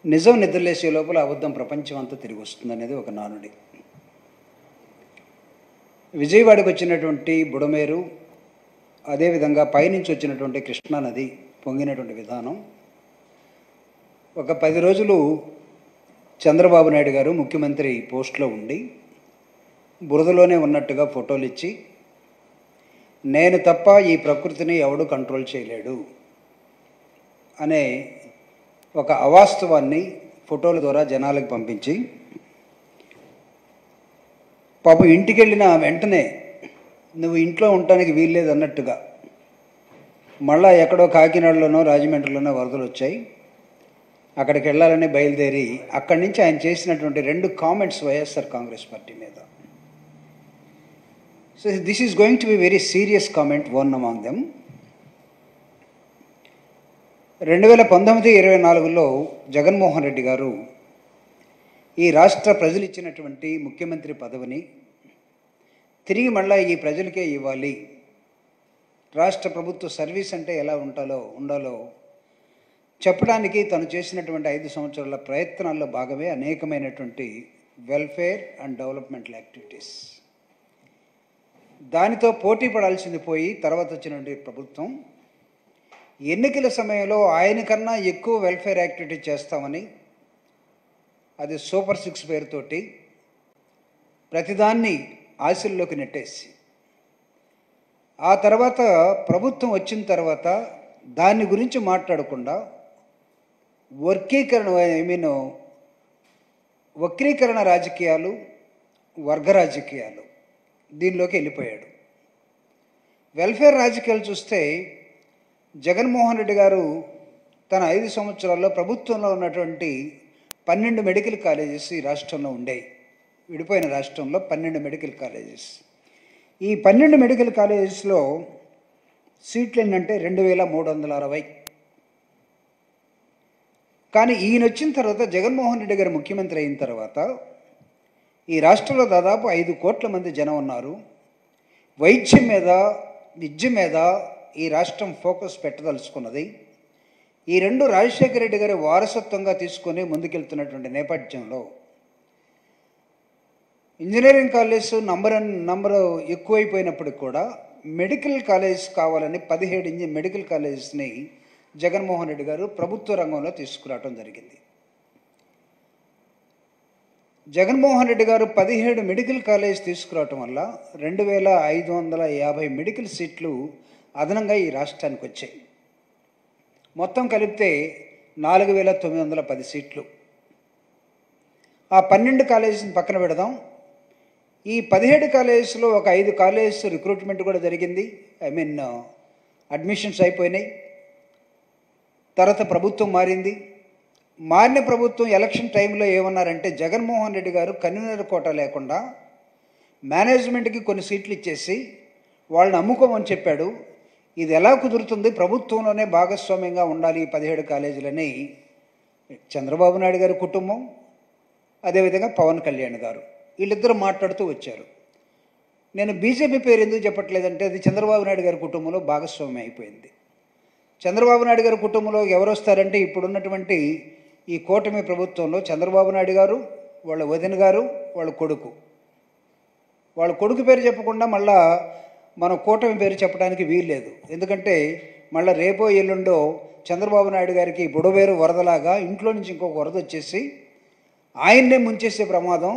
నిజం నిద్రలేసే లోపల అబద్ధం ప్రపంచం అంతా తిరిగి వస్తుందనేది ఒక నానుడి. విజయవాడకు వచ్చినటువంటి బుడమేరు, అదేవిధంగా పైనుంచి వచ్చినటువంటి కృష్ణానది పొంగినటువంటి విధానం, ఒక 10 రోజులు చంద్రబాబు నాయుడు గారు ముఖ్యమంత్రి పోస్ట్లో ఉండి బురదలోనే ఉన్నట్టుగా ఫోటోలు ఇచ్చి, నేను తప్ప ఈ ప్రకృతిని ఎవడు కంట్రోల్ చేయలేడు అనే ఒక అవాస్తవాన్ని ఫోటోల ద్వారా జనాలకు పంపించి, పాపం ఇంటికి వెళ్ళిన వెంటనే నువ్వు ఇంట్లో ఉండటానికి వీల్లేదు అన్నట్టుగా మళ్ళా ఎక్కడో కాకినాడలోనో రాజమండ్రిలోనో వరదలు వచ్చాయి, అక్కడికి వెళ్ళాలని బయలుదేరి అక్కడి నుంచి ఆయన చేసినటువంటి 2 కామెంట్స్ వైఎస్ఆర్ కాంగ్రెస్ పార్టీ మీద. So this is going to be very serious comment, one among them. 2019-24లో జగన్మోహన్ రెడ్డి గారు ఈ రాష్ట్ర ప్రజలు ఇచ్చినటువంటి ముఖ్యమంత్రి పదవిని తిరిగి మళ్ళీ ఈ ప్రజలకే ఇవ్వాలి, రాష్ట్ర ప్రభుత్వ సర్వీస్ అంటే ఎలా ఉండాలో చెప్పడానికి తను చేసినటువంటి 5 సంవత్సరాల ప్రయత్నాల్లో భాగమే అనేకమైనటువంటి వెల్ఫేర్ అండ్ డెవలప్మెంటల్ యాక్టివిటీస్. దానితో పోటీ పడాల్సింది పోయి తర్వాత వచ్చినటువంటి ప్రభుత్వం ఎన్నికల సమయంలో ఆయన కన్నా ఎక్కువ వెల్ఫేర్ యాక్టివిటీ చేస్తామని, అది సూపర్ 6 పేరుతోటి ప్రతిదాన్ని ఆశల్లోకి నెట్టేసి, ఆ తర్వాత ప్రభుత్వం వచ్చిన తర్వాత దాని గురించి మాట్లాడకుండా వక్రీకరణ రాజకీయాలు, వర్గ రాజకీయాలు దీనిలోకి వెళ్ళిపోయాడు. వెల్ఫేర్ రాజకీయాలు చూస్తే జగన్మోహన్ రెడ్డి గారు తన 5 సంవత్సరాల్లో ప్రభుత్వంలో ఉన్నటువంటి 12 మెడికల్ కాలేజెస్ ఈ రాష్ట్రంలో ఉండేవి. విడిపోయిన రాష్ట్రంలో 12 మెడికల్ కాలేజెస్. ఈ 12 మెడికల్ కాలేజెస్లో సీట్లు ఏంటంటే 2360. కానీ ఈయన వచ్చిన తర్వాత, జగన్మోహన్ రెడ్డి గారు ముఖ్యమంత్రి అయిన తర్వాత ఈ రాష్ట్రంలో దాదాపు 5 కోట్ల మంది జనం ఉన్నారు. వైద్యం మీద, విద్య మీద ఈ రాష్ట్రం ఫోకస్ పెట్టదలుచుకున్నది. ఈ 2 రాజశేఖర రెడ్డి గారి వారసత్వంగా తీసుకొని ముందుకెళ్తున్నటువంటి నేపథ్యంలో ఇంజనీరింగ్ కాలేజ్ నంబరు ఎక్కువైపోయినప్పటికి కూడా మెడికల్ కాలేజ్ కావాలని 17 మెడికల్ కాలేజెస్ని జగన్మోహన్ రెడ్డి గారు ప్రభుత్వ రంగంలో తీసుకురావడం జరిగింది. జగన్మోహన్ రెడ్డి గారు 17 మెడికల్ కాలేజ్ తీసుకురావటం వల్ల 2550 మెడికల్ సీట్లు అదనంగా ఈ రాష్ట్రానికి వచ్చాయి. మొత్తం కలిపితే 4910 సీట్లు. ఆ 12 కాలేజెస్ని పక్కన పెడదాం. ఈ 17 కాలేజెస్లో ఒక 5 కాలేజెస్ రిక్రూట్మెంట్ కూడా జరిగింది. అడ్మిషన్స్ అయిపోయినాయి. తర్వాత ప్రభుత్వం మారింది. మారిన ప్రభుత్వం ఎలక్షన్ టైంలో ఏమన్నారంటే, జగన్మోహన్ రెడ్డి గారు కన్వీనర్ కోటా లేకుండా మేనేజ్మెంట్కి కొన్ని సీట్లు ఇచ్చేసి వాళ్ళని అమ్ముకోమని చెప్పాడు. ఇది ఎలా కుదురుతుంది, ప్రభుత్వంలోనే భాగస్వామ్యంగా ఉండాలి ఈ 17 కాలేజీలని చంద్రబాబు నాయుడు గారి కుటుంబం, అదేవిధంగా పవన్ కళ్యాణ్ గారు వీళ్ళిద్దరూ మాట్లాడుతూ వచ్చారు. నేను బీజేపీ పేరు ఎందుకు చెప్పట్లేదంటే, అది చంద్రబాబు నాయుడు గారి కుటుంబంలో భాగస్వామ్యం అయిపోయింది. చంద్రబాబు నాయుడు గారి కుటుంబంలో ఎవరు వస్తారంటే, ఇప్పుడున్నటువంటి ఈ కూటమి ప్రభుత్వంలో చంద్రబాబు నాయుడు గారు, వాళ్ళ వదిన గారు, వాళ్ళ కొడుకు పేరు చెప్పకుండా మళ్ళా మన కూటమి పేరు చెప్పడానికి వీల్లేదు. ఎందుకంటే మళ్ళీ రేపో ఎల్లుండో చంద్రబాబు నాయుడు గారికి బుడవేరు వరదలాగా ఇంట్లో నుంచి ఇంకొక వరద వచ్చేసి ఆయన్నే ముంచేసే ప్రమాదం,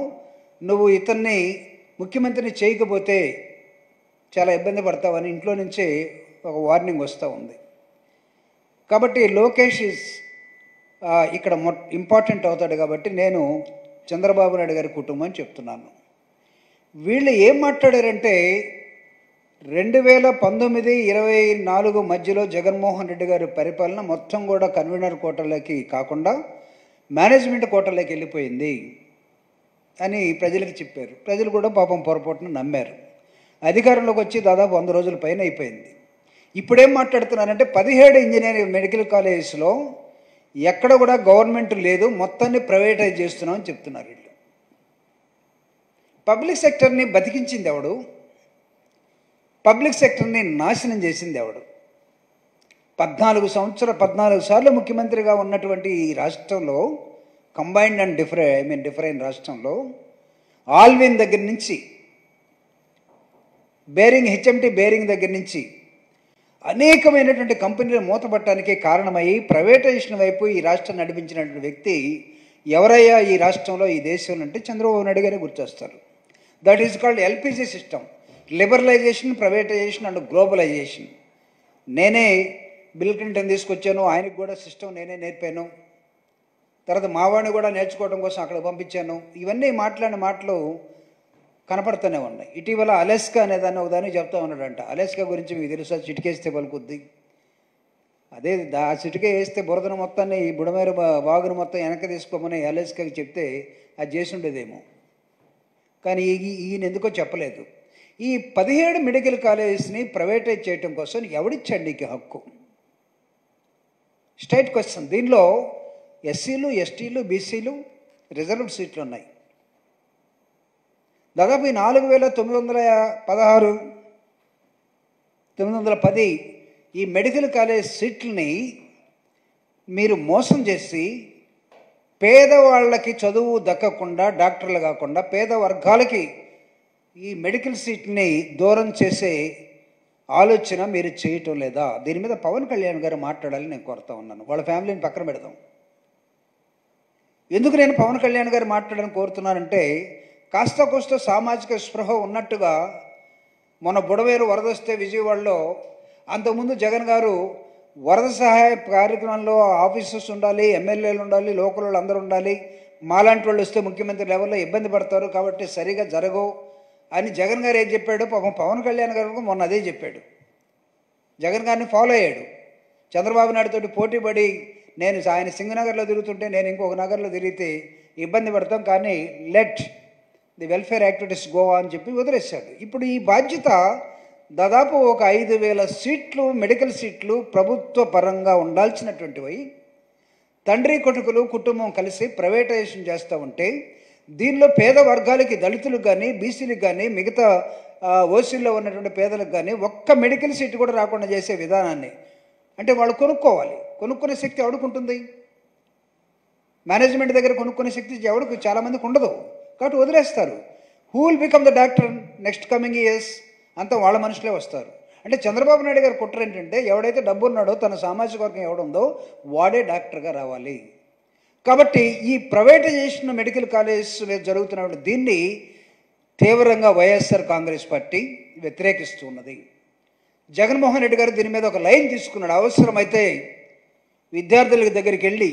నువ్వు ఇతన్ని ముఖ్యమంత్రిని చేయకపోతే చాలా ఇబ్బంది పడతావని ఇంట్లో నుంచే ఒక వార్నింగ్ వస్తూ ఉంది. కాబట్టి లోకేష్ ఇక్కడ ఇంపార్టెంట్ అవుతాడు. కాబట్టి నేను చంద్రబాబు నాయుడు గారి కుటుంబం అని చెప్తున్నాను. వీళ్ళు ఏం మాట్లాడారంటే, 2019-24 మధ్యలో జగన్మోహన్ రెడ్డి గారి పరిపాలన మొత్తం కూడా కన్వీనర్ కోటలోకి కాకుండా మేనేజ్మెంట్ కోటలోకి వెళ్ళిపోయింది అని ప్రజలకు చెప్పారు. ప్రజలు కూడా పాపం పొరపాటున నమ్మారు. అధికారంలోకి వచ్చి దాదాపు 100 రోజుల పైన అయిపోయింది. ఇప్పుడేం మాట్లాడుతున్నారంటే, 17 ఇంజనీరింగ్ మెడికల్ కాలేజెస్లో ఎక్కడ కూడా గవర్నమెంట్ లేదు, మొత్తాన్ని ప్రైవేటైజ్ చేస్తున్నామని చెప్తున్నారు వీళ్ళు. పబ్లిక్ సెక్టర్ని బతికించింది ఎవడు? పబ్లిక్ సెక్టర్ని నాశనం చేసింది ఎవడు? 14 సార్లు ముఖ్యమంత్రిగా ఉన్నటువంటి ఈ రాష్ట్రంలో కంబైన్డ్ అండ్ డిఫరెంట్ రాష్ట్రంలో ఆల్విన్ దగ్గర నుంచి హెచ్ఎంటీ బేరింగ్ దగ్గర నుంచి అనేకమైనటువంటి కంపెనీలు మూతపట్టడానికి కారణమయ్యి ప్రైవేటైజేషన్ వైపు ఈ రాష్ట్రం నడిపించినటువంటి వ్యక్తి ఎవరయ్యా ఈ రాష్ట్రంలో, ఈ దేశంలో అంటే చంద్రబాబు నాయుడు గారే గుర్తొస్తారు. That is called LPG system, liberalization, privatization and globalization. నేనే బిల్ క్లింటన్ తీసుకొచ్చాను, ఆయనకు కూడా సిస్టమ్ నేనే నేర్పాను, తర్వాత మావాడిని కూడా నేర్చుకోవడం కోసం అక్కడ పంపించాను. ఇవన్నీ మాట్లాడిన మాటలు కనపడుతూనే ఉన్నాయి. ఇటీవల అలెస్కా అనేదాన్ని ఒకదాన్ని చెప్తా ఉన్నాడంట. అలెస్కా గురించి మీకు తెలుసా? చిటికేస్తే పలుకుద్ది. అదే ఆ చిటికే వేస్తే బురదను మొత్తాన్ని, ఈ బుడమేరు వాగును మొత్తం వెనక్కి తీసుకోమని అలెస్కాకి చెప్తే అది చేసి ఉండేదేమో. కానీ ఈయన ఎందుకో చెప్పలేదు. ఈ 17 మెడికల్ కాలేజెస్ని ప్రైవేటైజ్ చేయటం కోసం ఎవడిచ్చాడు నీకు హక్కు? Straight question. దీనిలో ఎస్సీలు, ఎస్టీలు, బీసీలు రిజర్వ్డ్ సీట్లు ఉన్నాయి. దాదాపు 4,910 ఈ మెడికల్ కాలేజ్ సీట్లని మీరు మోసం చేసి పేదవాళ్ళకి చదువు దక్కకుండా, డాక్టర్లు కాకుండా పేద వర్గాలకి ఈ మెడికల్ సీట్ని దూరం చేసే ఆలోచన మీరు చేయటం లేదా? దీని మీద పవన్ కళ్యాణ్ గారు మాట్లాడాలని నేను కోరుతా ఉన్నాను. వాళ్ళ ఫ్యామిలీని పక్కన పెడదాం. ఎందుకు నేను పవన్ కళ్యాణ్ గారు మాట్లాడాలని కోరుతున్నానంటే, కాస్త కోస్త సామాజిక స్పృహ ఉన్నట్టుగా మొన్న బుడవేరు వరద వస్తే విజయవాడలో, అంతకుముందు జగన్ గారు వరద సహాయ కార్యక్రమంలో ఆఫీసర్స్ ఉండాలి, ఎమ్మెల్యేలు ఉండాలి, లోకల్ వాళ్ళు అందరూ ఉండాలి, మాలాంటి వాళ్ళు వస్తే ముఖ్యమంత్రి లెవెల్లో ఇబ్బంది పడతారు కాబట్టి సరిగా జరగవు అని జగన్ గారు ఏం చెప్పాడు? పాపం పవన్ కళ్యాణ్ గారు మొన్న అదే చెప్పాడు. జగన్ గారిని ఫాలో అయ్యాడు. చంద్రబాబు నాయుడుతో పోటీపడి నేను ఆయన సింగనగర్లో తిరుగుతుంటే నేను ఇంకొక నగర్లో తిరిగితే ఇబ్బంది పడతాం, కానీ let the welfare activities go అని చెప్పి వదిలేశాడు. ఇప్పుడు ఈ బాధ్యత దాదాపు ఒక 5,000 సీట్లు, మెడికల్ సీట్లు ప్రభుత్వ పరంగా ఉండాల్సినటువంటివి తండ్రి కొడుకులు కుటుంబం కలిసి ప్రైవేటైజేషన్ చేస్తూ ఉంటే, దీనిలో పేద వర్గాలకి, దళితులకు కానీ, బీసీలకు కానీ, మిగతా ఓసీల్లో ఉన్నటువంటి పేదలకు కానీ ఒక్క మెడికల్ సీట్ కూడా రాకుండా చేసే విధానాన్ని, అంటే వాళ్ళు కొనుక్కోవాలి. కొనుక్కునే శక్తి ఎవడుకుంటుంది? మేనేజ్మెంట్ దగ్గర కొనుక్కునే శక్తి ఎవరికి, చాలామందికి ఉండదు. కాబట్టి వదిలేస్తారు. Who will become the doctor next coming years? అంతా వాళ్ళ మనుషులే వస్తారు. అంటే చంద్రబాబు నాయుడు గారు కుట్ర ఏంటంటే, ఎవడైతే డబ్బు ఉన్నాడో, తన సామాజిక వర్గం ఎవడుందో వాడే డాక్టర్గా రావాలి. కాబట్టి ఈ ప్రైవేటైజేషన్ మెడికల్ కాలేజెస్ జరుగుతున్న దీన్ని తీవ్రంగా వైఎస్ఆర్ కాంగ్రెస్ పార్టీ వ్యతిరేకిస్తూ ఉన్నది. జగన్మోహన్ రెడ్డి గారు దీని మీద ఒక లైన్ తీసుకున్నాడు. అవసరమైతే విద్యార్థుల దగ్గరికి వెళ్ళి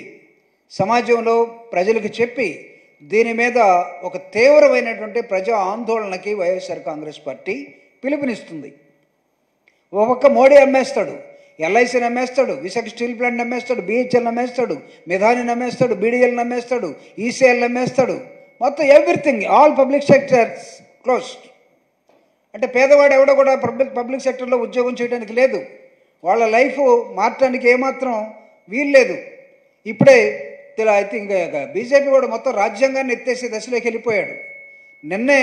సమాజంలో ప్రజలకు చెప్పి దీని మీద ఒక తీవ్రమైనటువంటి ప్రజా ఆందోళనకి వైఎస్ఆర్ కాంగ్రెస్ పార్టీ పిలుపునిస్తుంది. ఒక పక్క మోడీ అమ్మేస్తాడు, ఎల్ఐసిని అమ్మేస్తాడు, విశాఖ స్టీల్ ప్లాంట్ అమ్మేస్తాడు, బిహెచ్ఎల్ అమ్మేస్తాడు, మిధానిని అమ్మేస్తాడు, బీడీఎల్ని అమ్మేస్తాడు, ఈసీఎల్ అమ్మేస్తాడు, మొత్తం everything, all public sectors closed. అంటే పేదవాడు ఎవడో కూడా పబ్లిక్ సెక్టర్లో ఉద్యోగం చేయడానికి లేదు, వాళ్ళ లైఫ్ మార్చడానికి ఏమాత్రం వీలు లేదు. ఇప్పుడే అయితే ఇంకా బీజేపీ కూడా మొత్తం రాజ్యాంగాన్ని ఎత్తేసే దశలోకి వెళ్ళిపోయాడు. నిన్నే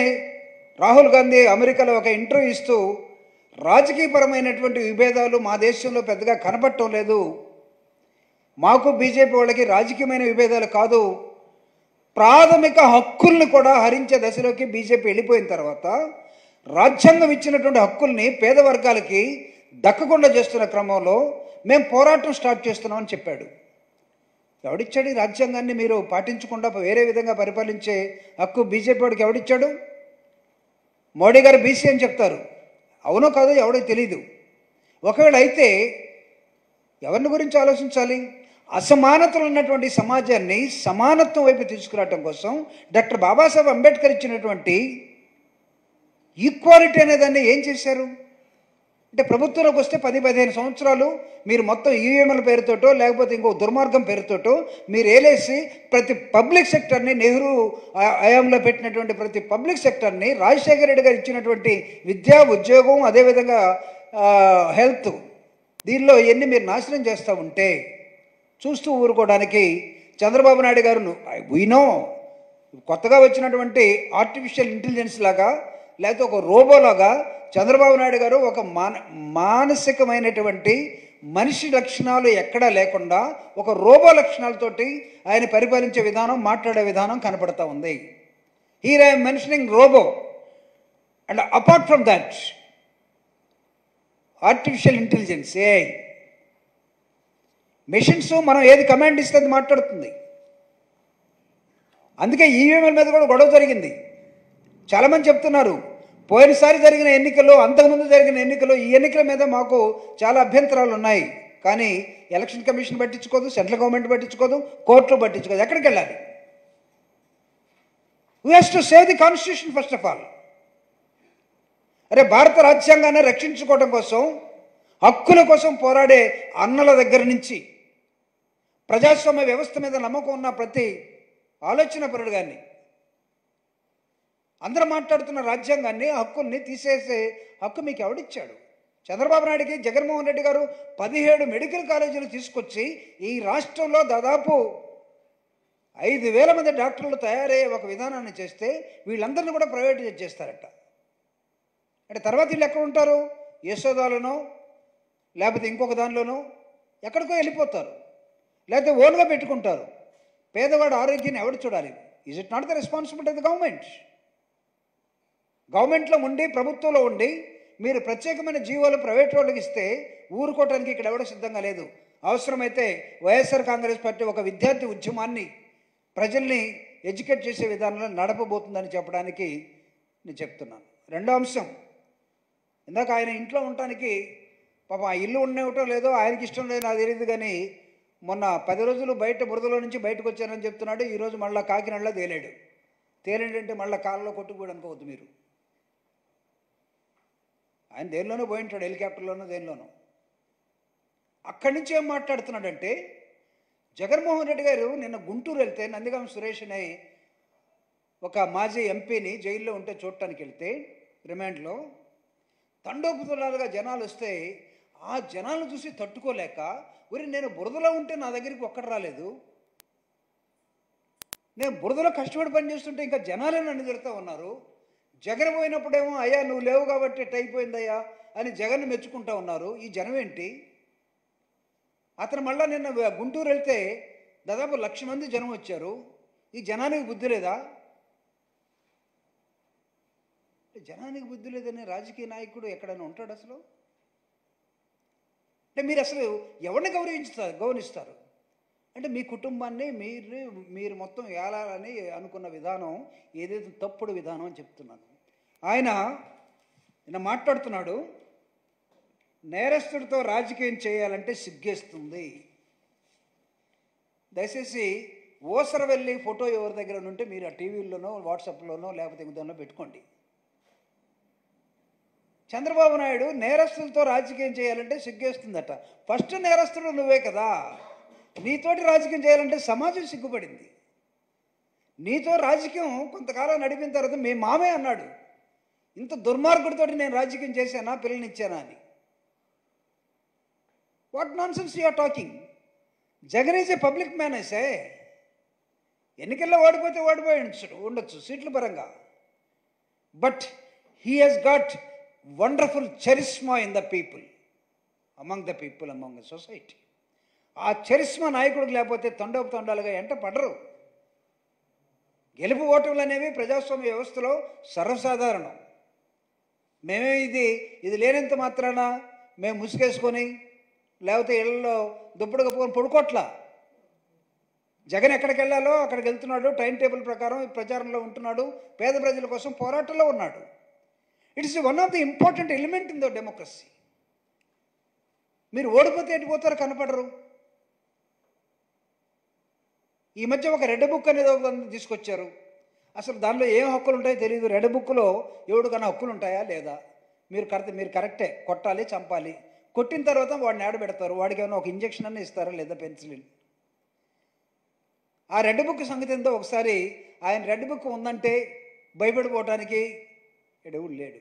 రాహుల్ గాంధీ అమెరికాలో ఒక ఇంటర్వ్యూ ఇస్తూ రాజకీయపరమైనటువంటి విభేదాలు మా దేశంలో పెద్దగా కనపడటం లేదు, మాకు బీజేపీ వాళ్ళకి రాజకీయమైన విభేదాలు కాదు, ప్రాథమిక హక్కుల్ని కూడా హరించే దశలోకి బీజేపీ వెళ్ళిపోయిన తర్వాత రాజ్యాంగం ఇచ్చినటువంటి హక్కుల్ని పేద వర్గాలకి దక్కకుండా చేస్తున్న క్రమంలో మేము పోరాటం స్టార్ట్ చేస్తున్నామని చెప్పాడు. ఎవడిచ్చాడు ఈ రాజ్యాంగాన్ని మీరు పాటించకుండా వేరే విధంగా పరిపాలించే హక్కు బీజేపీ వాడికి ఎవడిచ్చాడు? మోడీ గారు బీసీ అని చెప్తారు, అవునో కాదో ఎవడికి తెలీదు. ఒకవేళ అయితే ఎవరిని గురించి ఆలోచించాలి? అసమానతలు ఉన్నటువంటి సమాజాన్ని సమానత్వం వైపు తీసుకురావటం కోసం డాక్టర్ బాబాసాహెబ్ అంబేద్కర్ ఇచ్చినటువంటి ఈక్వాలిటీ అనేదాన్ని ఏం చేశారు? అంటే ప్రభుత్వంలోకి వస్తే 10-15 సంవత్సరాలు మీరు మొత్తం ఈవీఎంల పేరుతోటో లేకపోతే ఇంకో దుర్మార్గం పేరుతోటో మీరు ఏలేసి ప్రతి పబ్లిక్ సెక్టర్ని, నెహ్రూ హయాంలో పెట్టినటువంటి ప్రతి పబ్లిక్ సెక్టర్ని, రాజశేఖర రెడ్డి గారు ఇచ్చినటువంటి విద్యా, ఉద్యోగం, అదేవిధంగా హెల్త్, దీనిలో ఇవన్నీ మీరు నాశనం చేస్తూ ఉంటే చూస్తూ ఊరుకోవడానికి చంద్రబాబు నాయుడు గారు వీనో కొత్తగా వచ్చినటువంటి ఆర్టిఫిషియల్ ఇంటెలిజెన్స్ లాగా లేకపోతే ఒక రోబోలాగా చంద్రబాబు నాయుడు గారు ఒక మానసికమైనటువంటి మనిషి లక్షణాలు ఎక్కడా లేకుండా ఒక రోబో లక్షణాలతోటి ఆయన పరిపాలించే విధానం, మాట్లాడే విధానం కనపడతా ఉంది. Here I am mentioning robot. And apart from that, artificial intelligence, AI machines మనం ఏది కమాండ్ ఇస్తే అది మాట్లాడుతుంది. అందుకే ఈవీఎంల మీద కూడా గొడవ జరిగింది. చాలామంది చెప్తున్నారు, పోయినసారి జరిగిన ఎన్నికల్లో, అంతకుముందు జరిగిన ఎన్నికల్లో, ఈ ఎన్నికల మీద మాకు చాలా అభ్యంతరాలు ఉన్నాయి, కానీ ఎలక్షన్ కమిషన్ పట్టించుకోదు, సెంట్రల్ గవర్నమెంట్ పట్టించుకోదు, కోర్టులు పట్టించుకోదు. ఎక్కడికి వెళ్ళాలి? We has to save the constitution first of all. అరే, భారత రాజ్యాంగాన్ని రక్షించుకోవడం కోసం, హక్కుల కోసం పోరాడే అన్నల దగ్గర నుంచి, ప్రజాస్వామ్య వ్యవస్థ మీద నమ్మకం ఉన్న ప్రతి ఆలోచన పరుడు గారిని, అందరూ మాట్లాడుతున్న రాజ్యాంగాన్ని, హక్కుల్ని తీసేసే హక్కు మీకు ఎవడిచ్చాడు? చంద్రబాబు నాయుడికి జగన్మోహన్ రెడ్డి గారు 17 మెడికల్ కాలేజీలు తీసుకొచ్చి ఈ రాష్ట్రంలో దాదాపు 5,000 మంది డాక్టర్లు తయారయ్యే ఒక విధానాన్ని చేస్తే వీళ్ళందరినీ కూడా ప్రైవేటైజ్ చేస్తారట. అంటే తర్వాత వీళ్ళు ఎక్కడ ఉంటారు? యశోదాలోనో లేకపోతే ఇంకొక దానిలోనో ఎక్కడికో వెళ్ళిపోతారు, లేకపోతే ఓన్గా పెట్టుకుంటారు. పేదవాడు ఆరోగ్యాన్ని ఎవడు చూడాలి? Is it not the responsibility of the government? గవర్నమెంట్లో ఉండి, ప్రభుత్వంలో ఉండి మీరు ప్రత్యేకమైన జీవోలు ప్రైవేట్ వాళ్ళకి ఇస్తే ఊరుకోవటానికి ఇక్కడ ఎవడో సిద్ధంగా లేదు. అవసరమైతే వైఎస్ఆర్ కాంగ్రెస్ పార్టీ ఒక విద్యార్థి ఉద్యమాన్ని ప్రజల్ని ఎడ్యుకేట్ చేసే విధానంలో నడపబోతుందని చెప్పడానికి నేను చెప్తున్నాను. రెండో అంశం, ఇందాక ఆయన ఇంట్లో ఉండటానికి పాపం ఆ ఇల్లు ఉండేవటో లేదో ఆయనకి ఇష్టం లేదు నాకు తెలియదు, కానీ మొన్న 10 రోజులు బయట బురదలో నుంచి బయటకు వచ్చానని చెప్తున్నాడు. ఈరోజు మళ్ళీ కాకినాడలో తేలాడు. తేలేంటంటే మళ్ళీ కాళ్ళలో కొట్టుకుపోయాడు అనుకోవద్దు మీరు. ఆయన దేనిలోనూ పోయి ఉంటాడు, హెలికాప్టర్లోనో దేనిలోనో. అక్కడి నుంచి ఏం మాట్లాడుతున్నాడంటే, జగన్మోహన్ రెడ్డి గారు నిన్న గుంటూరు వెళ్తే నందిగామ సురేష్ అనే ఒక మాజీ ఎంపీని జైల్లో ఉంటే చూడటానికి వెళ్తే రిమాండ్లో తండోపుతలాలుగా జనాలు వస్తే ఆ జనాలను చూసి తట్టుకోలేక, ఒరి నేను బురదలో ఉంటే నా దగ్గరికి ఒక్కడు రాలేదు, నేను బురదలో కష్టపడి పనిచేస్తుంటే ఇంకా జనాలే నన్ను తిడుతూ ఉన్నారు, జగన్ పోయినప్పుడేమో అయ్యా నువ్వు లేవు కాబట్టి అయిపోయిందయ్యా అని జగన్ మెచ్చుకుంటా ఉన్నారు, ఈ జనం ఏంటి? అతను మళ్ళీ నిన్న గుంటూరు వెళ్తే దాదాపు 1,00,000 మంది జనం వచ్చారు. ఈ జనానికి బుద్ధి లేదా? జనానికి బుద్ధి లేదని రాజకీయ నాయకుడు ఎక్కడైనా ఉంటాడు అసలు? అంటే మీరు అసలు ఎవరిని గౌరవిస్తారు? అంటే మీ కుటుంబాన్ని మీరు మొత్తం ఏలాలని అనుకున్న విధానం ఏదైతే తప్పుడు విధానం అని చెప్తున్నాను. ఆయన మాట్లాడుతున్నాడు, నేరస్తుడితో రాజకీయం చేయాలంటే సిగ్గేస్తుంది. దయచేసి ఓసరవెల్లి ఫోటో ఎవరి దగ్గర ఉంటే మీరు ఆ టీవీల్లోనో వాట్సాప్లోనో లేకపోతే ఇంకోదానిలో పెట్టుకోండి. చంద్రబాబు నాయుడు నేరస్తులతో రాజకీయం చేయాలంటే సిగ్గేస్తుందట. ఫస్ట్ నేరస్తుడు నువ్వే కదా. నీతోటి రాజకీయం చేయాలంటే సమాజం సిగ్గుపడింది. నీతో రాజకీయం కొంతకాలం నడిపిన తర్వాత మీ మామే అన్నాడు, ఇంత దుర్మార్గుడితోటి నేను రాజకీయం చేశానా, పిల్లనిచ్చానా అని. What nonsense you are talking? Jagan is a public man. అయితే ఎన్నికల్లో ఓడిపోతే ఓడిపోయి ఉండొచ్చు సీట్ల పరంగా, but he has got wonderful charisma in the people, among the people, among the society. ఆ చరిస్మా నాయకుడికి లేకపోతే తండాలుగా ఎంట పడరు. గెలుపు ఓటములు అనేవి ప్రజాస్వామ్య వ్యవస్థలో సర్వసాధారణం. మేమే ఇది లేనంత మాత్రాన మేము ముసుగేసుకొని లేకపోతే ఇళ్లలో దుప్పటి కప్పుకొని పడుకోట్లా. జగన్ ఎక్కడికి వెళ్ళాలో అక్కడికి వెళ్తున్నాడు, టైం టేబుల్ ప్రకారం ప్రచారంలో ఉంటున్నాడు, పేద ప్రజల కోసం పోరాటంలో ఉన్నాడు. It is one of the important element in the democracy. మీరు ఓడిపోతే ఎటుపోతారు, కనపడరు. ఈ మధ్య ఒక రెడ్ బుక్ అనేది తీసుకొచ్చారు. అసలు దానిలో ఏం హక్కులు ఉంటాయో తెలియదు. రెడ్ బుక్లో ఎవడికన్నా హక్కులు ఉంటాయా లేదా? మీరు కరెక్టే, కొట్టాలి, చంపాలి. కొట్టిన తర్వాత వాడిని ఆడబెడతారు. వాడికి ఏమైనా ఒక ఇంజక్షన్ అన్నీ ఇస్తారా లేదా, పెన్సిలిన్. ఆ రెడ్ బుక్ సంగతి ఎంతో ఒకసారి ఆయన రెడ్ బుక్ ఉందంటే భయపడిపోవటానికి ఎడవుడు లేడు.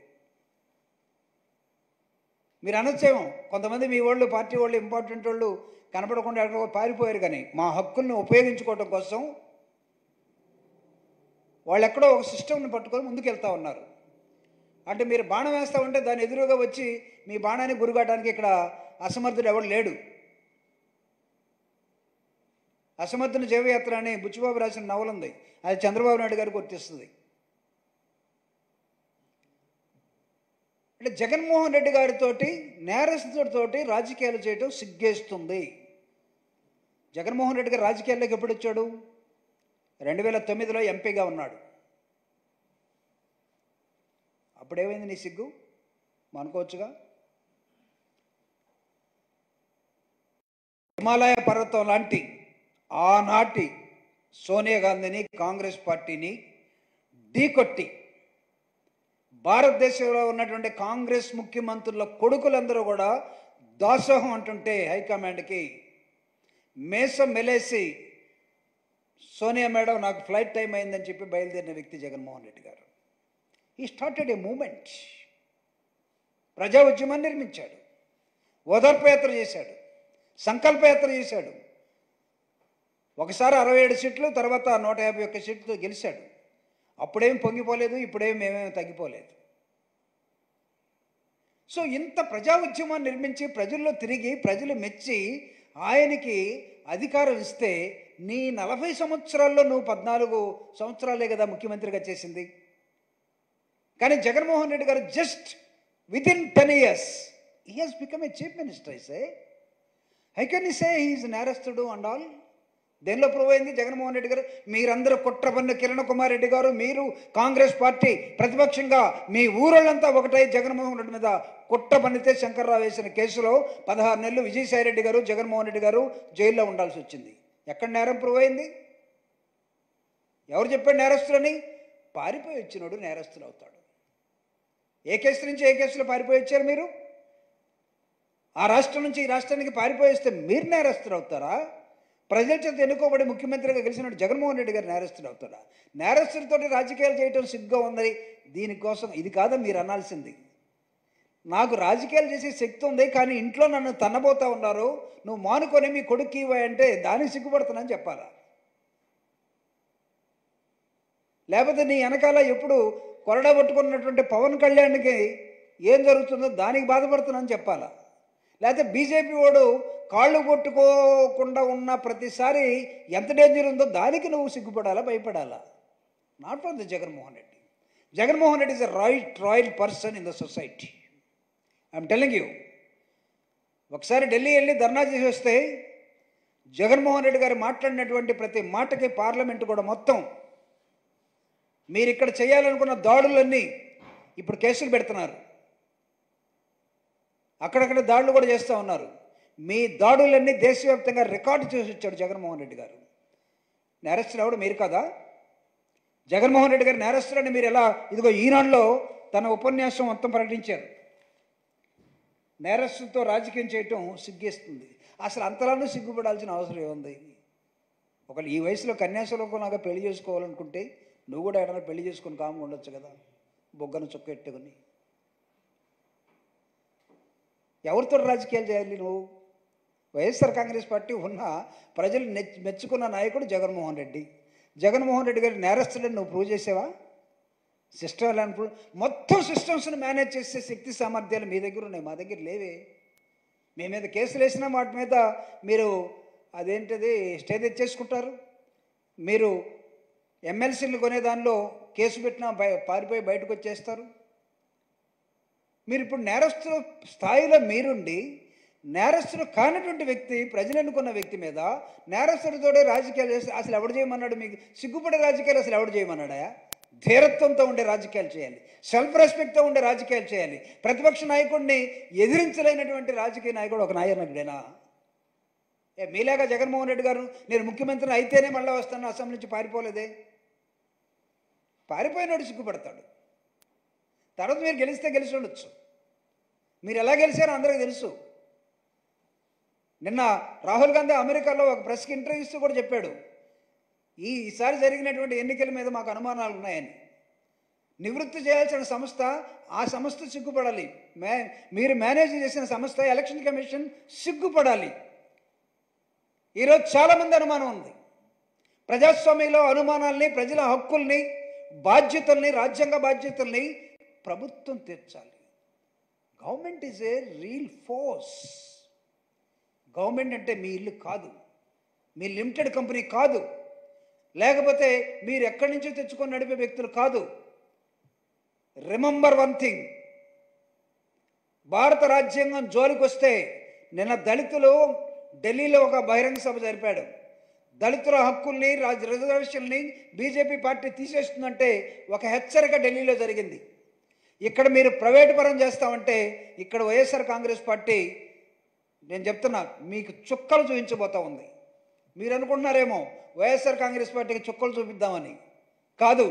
మీరు అనొచ్చేమో కొంతమంది మీ వాళ్ళు, పార్టీ వాళ్ళు, ఇంపార్టెంట్ వాళ్ళు కనపడకుండా ఎక్కడికో పారిపోయారు, కానీ మా హక్కుల్ని ఉపయోగించుకోవడం కోసం వాళ్ళు ఎక్కడో ఒక సిస్టమ్ని పట్టుకొని ముందుకు వెళ్తూ ఉన్నారు. అంటే మీరు బాణం వేస్తూ ఉంటే దాని ఎదురుగా వచ్చి మీ బాణాన్ని గురికాటానికి ఇక్కడ అసమర్థుడు ఎవడు లేడు. అసమర్థుని జీవయాత్ర అని బుచ్చిబాబు రాసిన నవల ఉంది, అది చంద్రబాబు నాయుడు గారికి వర్తిస్తుంది. అంటే జగన్మోహన్ రెడ్డి గారితో నేరస్తుడితోటి రాజకీయాలు చేయటం సిగ్గేస్తుంది. జగన్మోహన్ రెడ్డి గారు రాజకీయాల్లోకి ఎప్పుడు వచ్చాడు? 2009లో ఎంపీగా ఉన్నాడు. అప్పుడేమైంది నీ సిగ్గు? అనుకోవచ్చుగా. హిమాలయ పర్వతం లాంటి ఆనాటి సోనియా గాంధీని, కాంగ్రెస్ పార్టీని ఢీకొట్టి భారతదేశంలో ఉన్నటువంటి కాంగ్రెస్ ముఖ్యమంత్రుల కొడుకులందరూ కూడా దాసోహం అంటుంటే హైకమాండ్కి మేసం మెలేసి సోనియా మేడం నాకు ఫ్లైట్ టైం అయిందని చెప్పి బయలుదేరిన వ్యక్తి Jaganmohan Reddy garu. He started a movement. ప్రజా ఉద్యమాన్ని నిర్మించాడు, ఓదార్పయాత్ర చేశాడు, సంకల్పయాత్ర చేశాడు. ఒకసారి 67 సీట్లు, తర్వాత 151 సీట్లతో గెలిచాడు. అప్పుడేం పొంగిపోలేదు, ఇప్పుడేం మేమేమి తగ్గిపోలేదు. సో ఇంత ప్రజా ఉద్యమాన్ని నిర్మించి ప్రజల్లో తిరిగి ప్రజలు మెచ్చి ఆయనకి అధికారం ఇస్తే నీ 40 సంవత్సరాల్లో నువ్వు 14 సంవత్సరాలే కదా ముఖ్యమంత్రిగా చేసింది. కానీ జగన్మోహన్ రెడ్డి గారు just within 10 years he has become a chief minister. I say, how can you say he is నేరస్తుడు and all? దేనిలో ప్రూవ్ అయింది జగన్మోహన్ రెడ్డి గారు? మీరందరూ కుట్రపన్న కిరణ్ కుమార్ రెడ్డి గారు, మీరు కాంగ్రెస్ పార్టీ ప్రతిపక్షంగా మీ ఊరోళ్ళంతా ఒకటై జగన్మోహన్ రెడ్డి మీద కుట్ర పన్నితే శంకర్రావు వేసిన కేసులో 16 నెలలు విజయసాయి రెడ్డి గారు, జగన్మోహన్ రెడ్డి గారు జైల్లో ఉండాల్సి వచ్చింది. ఎక్కడ నేరం ప్రూవ్ అయింది? ఎవరు చెప్పాడు నేరస్తులని? పారిపోయి వచ్చినోడు నేరస్తులు అవుతాడు. ఏ కేసు నుంచి ఏ కేసులో పారిపోయి వచ్చారు మీరు? ఆ రాష్ట్రం నుంచి ఈ రాష్ట్రానికి పారిపోయి వస్తే మీరు నేరస్తులు అవుతారా? ప్రజల చేత ఎన్నుకోబడి ముఖ్యమంత్రిగా గెలిచినట్టు జగన్మోహన్ రెడ్డి గారు నేరస్తులు అవుతారా? నేరస్తులతో రాజకీయాలు చేయటం సిగ్గా ఉంది. దీనికోసం ఇది కాదా మీరు అనాల్సింది? నాకు రాజకీయాలు చేసే శక్తి ఉంది, కానీ ఇంట్లో నన్ను తన్నబోతా ఉన్నారు, నువ్వు మానుకొని మీ కొడుకు అంటే దానికి సిగ్గుపడుతున్నాను చెప్పాలా? లేకపోతే నీ వెనకాల ఎప్పుడు కొరడా పట్టుకున్నటువంటి పవన్ కళ్యాణ్కి ఏం జరుగుతుందో దానికి బాధపడుతున్నాను చెప్పాలా? లేకపోతే బీజేపీ వాడు కాళ్ళు కొట్టుకోకుండా ఉన్న ప్రతిసారి ఎంత డేంజర్ ఉందో దానికి నువ్వు సిగ్గుపడాలా, భయపడాలా? Not for the Jaganmohan Reddy. Jaganmohan Reddy is a royal person in the society. I'm telling you. ఒకసారి ఢిల్లీ వెళ్ళి ధర్నా చేసి వస్తే జగన్మోహన్ రెడ్డి గారు మాట్లాడినటువంటి ప్రతి మాటకి పార్లమెంటు కూడా మొత్తం మీరు ఇక్కడ చేయాలనుకున్న దాడులన్నీ ఇప్పుడు కేసులు పెడుతున్నారు, అక్కడక్కడ దాడులు కూడా చేస్తూ ఉన్నారు. మీ దాడులన్నీ దేశవ్యాప్తంగా రికార్డు చేసి వచ్చాడు జగన్మోహన్ రెడ్డి గారు. నేరస్తులు ఎవడు? మీరు కదా. జగన్మోహన్ రెడ్డి గారు నేరస్తులని మీరు ఎలా, ఇదిగో ఈనాడులో తన ఉపన్యాసం మొత్తం ప్రకటించారు. నేరస్తులతో రాజకీయం చేయటం సిగ్గేస్తుంది. అసలు అంతలానూ సిగ్గుపడాల్సిన అవసరం ఏముంది? ఒకళ్ళు ఈ వయసులో కన్యాశుల్కం లాగా పెళ్లి చేసుకోవాలనుకుంటే నువ్వు కూడా ఏదైనా పెళ్లి చేసుకుని కామ్గా ఉండొచ్చు కదా, బొగ్గను చొక్క ఎట్టుకుని. ఎవరితో రాజకీయాలు చేయాలి నువ్వు? వైఎస్ఆర్ కాంగ్రెస్ పార్టీ ఉన్న ప్రజలు మెచ్చుకున్న నాయకుడు జగన్మోహన్ రెడ్డి. జగన్మోహన్ రెడ్డి గారి నేరస్తులని నువ్వు ప్రూవ్ చేసావా? సిస్టమ్ ఎలా ప్రూవ్? మొత్తం సిస్టమ్స్ని మేనేజ్ చేసే శక్తి సామర్థ్యాలు మీ దగ్గర ఉన్నాయి, మా దగ్గర లేవే. మీ మీద కేసులు వేసినా వాటి మీద మీరు అదేంటిది స్టే తెచ్చేసుకుంటారు. మీరు ఎమ్మెల్సీలు కొనే దానిలో కేసు పెట్టినా పారిపోయి బయటకు వచ్చేస్తారు. మీరు ఇప్పుడు నేరస్తుల స్థాయిలో మీరుండి నేరస్తుడు కానటువంటి వ్యక్తి, ప్రజలు ఎన్నుకున్న వ్యక్తి మీద నేరస్తుడితోడే రాజకీయాలు చేస్తే అసలు ఎవడు చేయమన్నాడు? మీకు సిగ్గుపడే రాజకీయాలు అసలు ఎవడు చేయమన్నాడా? ధీరత్వంతో ఉండే రాజకీయాలు చేయాలి, సెల్ఫ్ రెస్పెక్ట్తో ఉండే రాజకీయాలు చేయాలి. ప్రతిపక్ష నాయకుడిని ఎదిరించలేనటువంటి రాజకీయ నాయకుడు ఒక నాయకుడేనా? మీలాగా జగన్మోహన్ రెడ్డి గారు నేను ముఖ్యమంత్రిని అయితేనే మళ్ళీ వస్తాను అసెంబ్లీ నుంచి పారిపోలేదే. పారిపోయినాడు సిగ్గుపడతాడు. తర్వాత మీరు గెలిస్తే గెలిచి ఉండొచ్చు. మీరు ఎలా గెలిచారో అందరికీ తెలుసు. నిన్న రాహుల్ గాంధీ అమెరికాలో ఒక ప్రెస్కి ఇంటర్వ్యూ ఇస్తూ కూడా చెప్పాడు, ఈసారి జరిగినటువంటి ఎన్నికల మీద మాకు అనుమానాలు ఉన్నాయని. నివృత్తి చేయాల్సిన సంస్థ, ఆ సంస్థ సిగ్గుపడాలి. మీరు మేనేజ్ చేసిన సంస్థ ఎలక్షన్ కమిషన్ సిగ్గుపడాలి. ఈరోజు చాలామంది అనుమానం ఉంది. ప్రజాస్వామ్యంలో అనుమానాల్ని, ప్రజల హక్కుల్ని, బాధ్యతల్ని, రాజ్యాంగ బాధ్యతల్ని ప్రభుత్వం తీర్చాలి. Government is a real force. Government అంటే మీ ఇల్లు కాదు, మీ లిమిటెడ్ కంపెనీ కాదు, లేకపోతే మీరు ఎక్కడి నుంచో తెచ్చుకొని నడిపే వ్యక్తులు కాదు. రిమెంబర్ వన్ థింగ్, భారత రాజ్యాంగం జోలికి వస్తే నిన్న దళితులు ఢిల్లీలో ఒక బహిరంగ సభ జరిపాడు. దళితుల హక్కుల్ని రిజర్వేషన్ని బీజేపీ పార్టీ తీసేస్తుందంటే ఒక హెచ్చరిక ఢిల్లీలో జరిగింది. ఇక్కడ మీరు ప్రైవేటు పరం చేస్తామంటే ఇక్కడ వైఎస్ఆర్ కాంగ్రెస్ పార్టీ, నేను చెప్తున్నా, మీకు చుక్కలు చూపించబోతా ఉంది. మీరు అనుకుంటున్నారేమో వైఎస్ఆర్ కాంగ్రెస్ పార్టీకి చుక్కలు చూపిద్దామని. కాదు,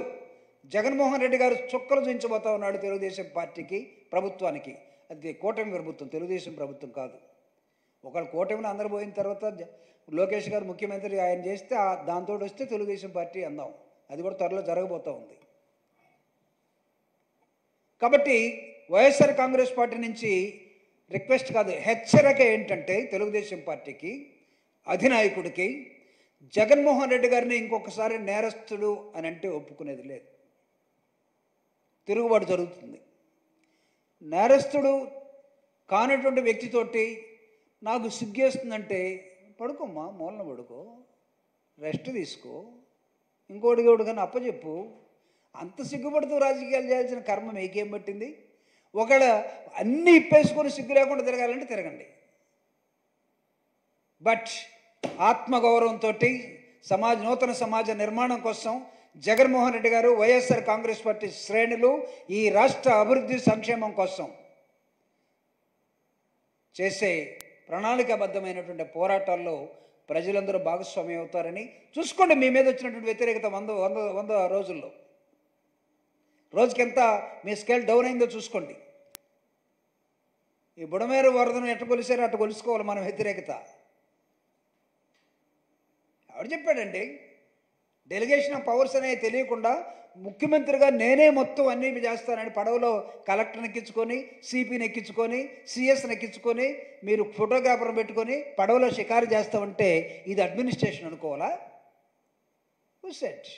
జగన్మోహన్ రెడ్డి గారు చుక్కలు చూపించబోతా ఉన్నాడు తెలుగుదేశం పార్టీకి, ప్రభుత్వానికి. అది కూటమి ప్రభుత్వం, తెలుగుదేశం ప్రభుత్వం కాదు. ఒకళ్ళు కూటమిని అందరు పోయిన తర్వాత లోకేష్ గారు ముఖ్యమంత్రి ఆయన చేస్తే దాంతో వస్తే తెలుగుదేశం పార్టీ అందాం. అది కూడా త్వరలో జరగబోతూ ఉంది. కాబట్టి వైఎస్ఆర్ కాంగ్రెస్ పార్టీ నుంచి రిక్వెస్ట్ కాదు, హెచ్చరిక ఏంటంటే తెలుగుదేశం పార్టీకి, అధినాయకుడికి, జగన్మోహన్ రెడ్డి గారిని ఇంకొకసారి నేరస్తుడు అని అంటే ఒప్పుకునేది లేదు. తిరుగుబాటు జరుగుతుంది. నేరస్తుడు కానటువంటి వ్యక్తితోటి నాకు సిగ్గేస్తుందంటే పడుకోమ్మా, మూలన పడుకో, రెస్ట్ తీసుకో, ఇంకోటి కానీ అప్పచెప్పు. అంత సిగ్గుపడుతూ రాజకీయాలు చేయాల్సిన కర్మ మీకేం పట్టింది? ఒకవేళ అన్నీ ఇప్పేసుకొని సిగ్గు లేకుండా తిరగాలంటే తిరగండి. బట్ ఆత్మగౌరవంతో నూతన సమాజ నిర్మాణం కోసం జగన్మోహన్ రెడ్డి గారు, వైఎస్ఆర్ కాంగ్రెస్ పార్టీ శ్రేణులు ఈ రాష్ట్ర అభివృద్ధి సంక్షేమం కోసం చేసే ప్రణాళికాబద్ధమైనటువంటి పోరాటాల్లో ప్రజలందరూ భాగస్వామ్యం అవుతారని చూసుకోండి. మీ మీద వచ్చినటువంటి వ్యతిరేకత 100 రోజుల్లో రోజుకి ఎంత మీ స్కేల్ డౌన్ అయిందో చూసుకోండి. ఈ బుడమేరు వరదను ఎట్ట కొలిసారో అట్ట కొలుసుకోవాలి మనం వ్యతిరేకత. ఎవరు చెప్పాడండి? డెలిగేషన్ ఆఫ్ పవర్స్ అనేవి తెలియకుండా ముఖ్యమంత్రిగా నేనే మొత్తం అన్నీ చేస్తానని పడవలో కలెక్టర్ని ఎక్కించుకొని, సిపిని ఎక్కించుకొని, సిఎస్ని ఎక్కించుకొని, మీరు ఫోటోగ్రాఫర్ని పెట్టుకొని పడవలో షికారు చేస్తామంటే ఇది అడ్మినిస్ట్రేషన్ అనుకోవాలా? Who said?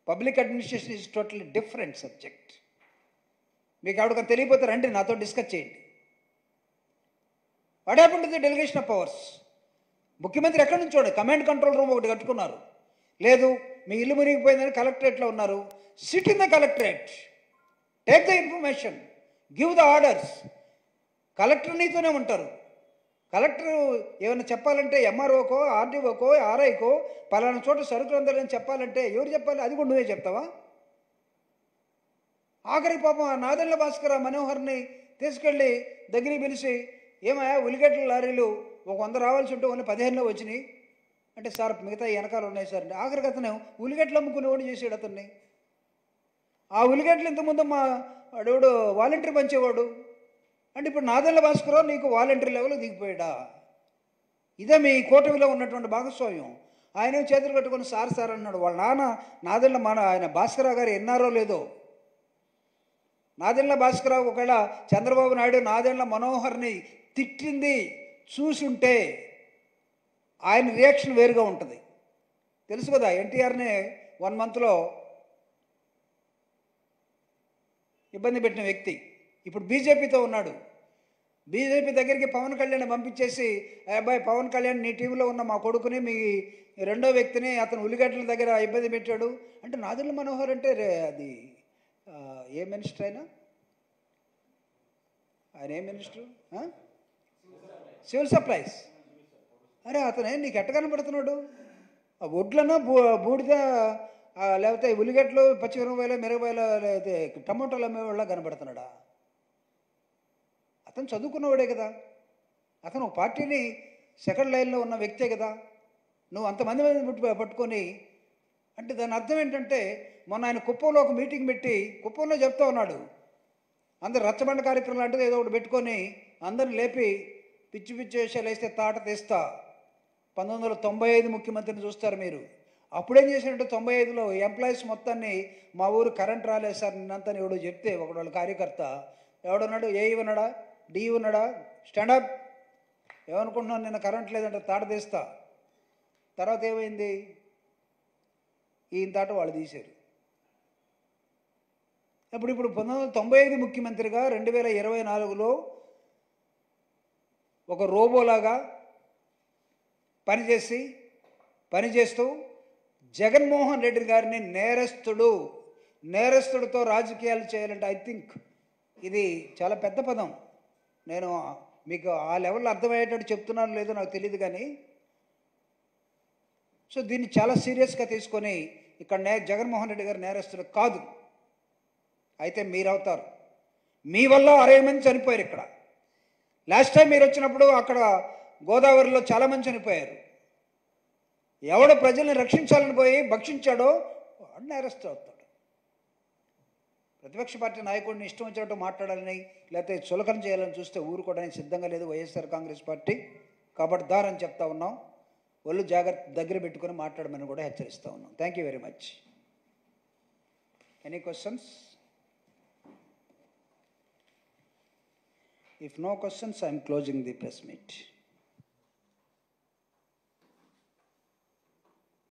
Public administration is totally different subject. మీకు ఎవరికైనా తెలియపోతే రండి, నాతో డిస్కస్ చేయండి. What happened to the delegation of powers? ముఖ్యమంత్రి ఎక్కడి నుంచి చూడండి, కమాండ్ కంట్రోల్ రూమ్ ఒకటి కట్టుకున్నారు. లేదు, మీ ఇల్లు మునిగిపోయిందని కలెక్టరేట్లో ఉన్నారు. SIT in the collectorate, take the information, give the orders. Collector నీతోనే ఉంటారు. కలెక్టర్ ఏమైనా చెప్పాలంటే ఎంఆర్ఓకో, ఆర్డీఓకో, ఆర్ఐకో పలానా చోట సరుకులు అందరని చెప్పాలంటే ఎవరు చెప్పాలి? అది కూడా నువ్వే చెప్తావా? ఆఖరికి పాపం ఆ నాదెండ్ల భాస్కర్ మనోహర్ని తీసుకెళ్ళి దగ్గరికి పిలిచి, ఏమయ్యా ఉల్లిగడ్డల లారీలు ఒక 100 రావాల్సి ఉంటే ఓన్లీ 15లో వచ్చినాయి అంటే, సార్ మిగతా వెనకాల ఉన్నాయి సార్ అంటే, ఆఖరికి అతను ఉల్లిగడ్డలు అమ్ముకునేవాడు చేసాడు అతన్ని. ఆ ఉల్లిగడ్డలు ఇంతకుముందు మా వాడు వాలంటీర్ పంచేవాడు అంటే, ఇప్పుడు నాదెండ్ల భాస్కర్ నీకు వాలంటీర్ లెవెల్ దిగిపోయాడా? ఇదే మీ కూటమిలో ఉన్నటువంటి భాగస్వామ్యం. ఆయన చేతులు కట్టుకొని సార్ సార్ అన్నాడు. వాళ్ళ నాన్న నాదెండ్ల ఆయన భాస్కరరావు గారు ఎన్నారో లేదో. నాదెండ్ల భాస్కరరావు ఒకవేళ చంద్రబాబు నాయుడు నాదెండ్ల మనోహర్ని తిట్టింది చూసుంటే ఆయన రియాక్షన్ వేరుగా ఉంటుంది. తెలుసు కదా, ఎన్టీఆర్ని 1 మంత్లో ఇబ్బంది పెట్టిన వ్యక్తి ఇప్పుడు బీజేపీతో ఉన్నాడు. బీజేపీ దగ్గరికి పవన్ కళ్యాణ్ పంపించేసి, అబ్బాయి పవన్ కళ్యాణ్ నీ టీంలో ఉన్న మా కొడుకుని, మీ రెండో వ్యక్తిని అతను ఉల్లిగడ్డల దగ్గర ఇబ్బంది పెట్టాడు అంటే, నాదెండ్ల మనోహర్ అంటే అది ఏ మినిస్టర్ అయినా, ఆయన ఏ మినిస్టర్? Civil supplies. అరే అతనే నీకు ఎట్ట కనపడుతున్నాడు? ఆ వడ్లను బూడిద లేకపోతే ఉల్లిగడ్డలు, పచ్చిమిరపకాయలు, మిరపకాయలు, లేకపోతే టమోటాలు అమ్మేవాళ్ళ కనపడుతున్నాడా? అతను చదువుకున్నవాడే కదా, అతను ఒక పార్టీని సెకండ్ లైన్లో ఉన్న వ్యక్తే కదా. నువ్వు అంతమంది పట్టుకొని అంటే దాని అర్థం ఏంటంటే, మొన్న ఆయన కుప్పంలో ఒక మీటింగ్ పెట్టి కుప్పంలో చెప్తా ఉన్నాడు, అందరు రచ్చబండ కార్యక్రమం లాంటిది ఏదో ఒకటి పెట్టుకొని అందరిని లేపి పిచ్చి పిచ్చి వేషాలు వేస్తే తాట తీస్తా. 1995 ముఖ్యమంత్రిని చూస్తారు మీరు. అప్పుడేం చేసినట్టు 95లో ఎంప్లాయీస్ మొత్తాన్ని మా ఊరు కరెంట్ రాలేదు సార్ నిన్నంతా ఎవడో చెప్తే ఒకడు వాళ్ళ కార్యకర్త ఎవడున్నాడు, ఏఈ ఉన్నాడా, డిఈ ఉన్నాడా, స్టాండప్ ఏమనుకుంటున్నాను నిన్న కరెంట్ లేదంటే తాట తీస్తా. తర్వాత ఏమైంది? ఈయన తాట వాళ్ళు తీశారు. ఇప్పుడు 1995 ముఖ్యమంత్రిగా 2024లో ఒక రోబోలాగా పనిచేస్తూ జగన్మోహన్ రెడ్డి గారిని నేరస్తుడితో రాజకీయాలు చేయాలంటే ఐ థింక్ ఇది చాలా పెద్ద పదం. నేను మీకు ఆ లెవెల్లో అర్థమయ్యేటట్టు చెప్తున్నాను లేదో నాకు తెలియదు, కానీ సో దీన్ని చాలా సీరియస్గా తీసుకొని ఇక్కడ జగన్మోహన్ రెడ్డి గారు నేరస్తుడు కాదు, అయితే మీరవుతారు. మీ వల్ల 60 మంది చనిపోయారు. ఇక్కడ లాస్ట్ టైం మీరు వచ్చినప్పుడు అక్కడ గోదావరిలో చాలామంది చనిపోయారు. ఎవడు ప్రజల్ని రక్షించాలని పోయి భక్షించాడో వాడు నేరస్తూ అవుతాడు. ప్రతిపక్ష పార్టీ నాయకుడిని ఇష్టం వచ్చినట్టు మాట్లాడాలని లేకపోతే చులకన చేయాలని చూస్తే ఊరుకోవడానికి సిద్ధంగా లేదు వైఎస్ఆర్ కాంగ్రెస్ పార్టీ. కాబట్టి దారని చెప్తా ఉన్నాం. ఒళ్ళు జాగ్రత్త దగ్గర పెట్టుకొని మాట్లాడమని కూడా హెచ్చరిస్తూ ఉన్నాం. Thank you very much. Any questions? If no questions, I am closing the press meet.